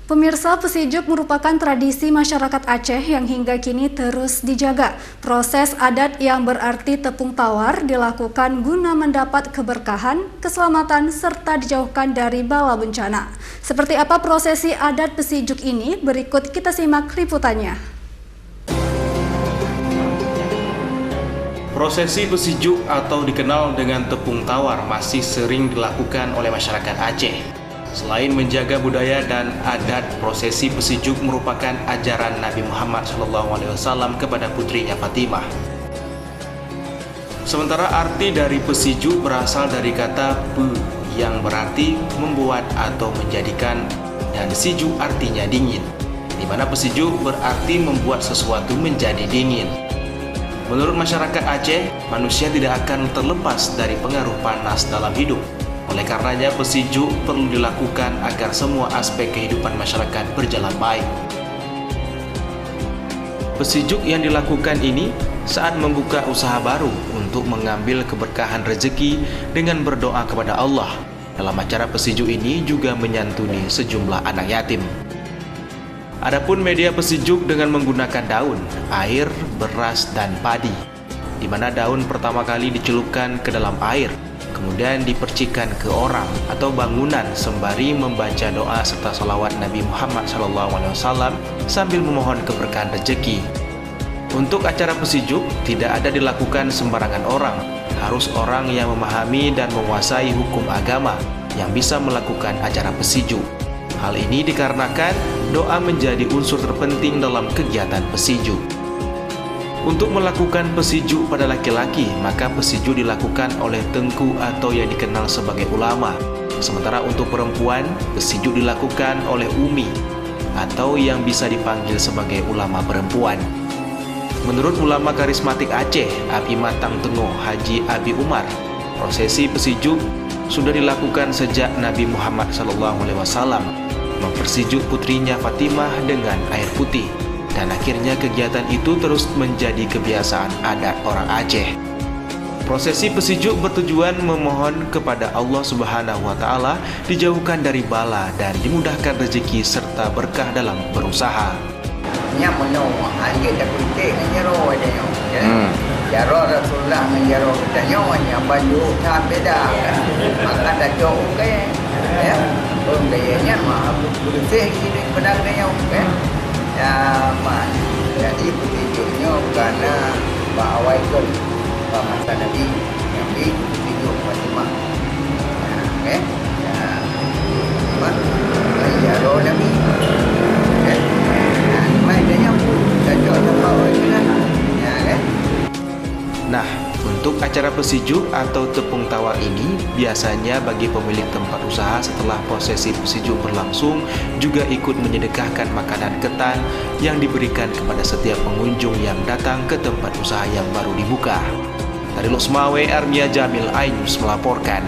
Pemirsa, Pesijuk merupakan tradisi masyarakat Aceh yang hingga kini terus dijaga. Proses adat yang berarti tepung tawar dilakukan guna mendapat keberkahan, keselamatan, serta dijauhkan dari bala bencana. Seperti apa prosesi adat Pesijuk ini? Berikut kita simak liputannya. Prosesi Pesijuk atau dikenal dengan tepung tawar masih sering dilakukan oleh masyarakat Aceh. Selain menjaga budaya dan adat, prosesi Pesijuk merupakan ajaran Nabi Muhammad SAW kepada putrinya Fatimah. Sementara arti dari Pesijuk berasal dari kata pe yang berarti membuat atau menjadikan, dan siju artinya dingin, di mana Pesijuk berarti membuat sesuatu menjadi dingin. Menurut masyarakat Aceh, manusia tidak akan terlepas dari pengaruh panas dalam hidup. Oleh karenanya, Pesijuk perlu dilakukan agar semua aspek kehidupan masyarakat berjalan baik. Pesijuk yang dilakukan ini saat membuka usaha baru untuk mengambil keberkahan rezeki dengan berdoa kepada Allah. Dalam acara Pesijuk ini juga menyantuni sejumlah anak yatim. Adapun media Pesijuk dengan menggunakan daun, air, beras, dan padi, di mana daun pertama kali dicelupkan ke dalam air, kemudian dipercikan ke orang atau bangunan sembari membaca doa serta salawat Nabi Muhammad SAW sambil memohon keberkahan rezeki. Untuk acara Pesijuk tidak ada dilakukan sembarangan orang, harus orang yang memahami dan menguasai hukum agama yang bisa melakukan acara Pesijuk. Hal ini dikarenakan doa menjadi unsur terpenting dalam kegiatan Pesijuk. Untuk melakukan Pesijuk pada laki-laki, maka Pesijuk dilakukan oleh tengku atau yang dikenal sebagai ulama. Sementara untuk perempuan, Pesijuk dilakukan oleh umi atau yang bisa dipanggil sebagai ulama perempuan. Menurut ulama karismatik Aceh, Abi Matang Tengok Haji Abi Umar, prosesi Pesijuk sudah dilakukan sejak Nabi Muhammad SAW mempersijuk putrinya Fatimah dengan air putih. Dan akhirnya kegiatan itu terus menjadi kebiasaan adat orang Aceh. Prosesi Pesijuk bertujuan memohon kepada Allah Subhanahu wa Ta'ala dijauhkan dari bala dan dimudahkan rezeki serta berkah dalam berusaha. Jaro Rasulullah menjaro kita yang baju tak beda, maka dah jauh ya, gayanya mah bersih ini pedang dia ya, mak. Jadi Pesijuknya karena bawa ikut masa Nabi Pesijuk Fatimah. Ya, Fatimah jaro Nabi. Mainnya pun cocok sama orang. Nah, untuk acara Pesijuk atau tepung tawar ini biasanya bagi pemilik tempat usaha setelah prosesi Pesijuk berlangsung juga ikut menyedekahkan makanan ketan yang diberikan kepada setiap pengunjung yang datang ke tempat usaha yang baru dibuka. Dari Lok Semawe, Armia Jamil, iNews melaporkan.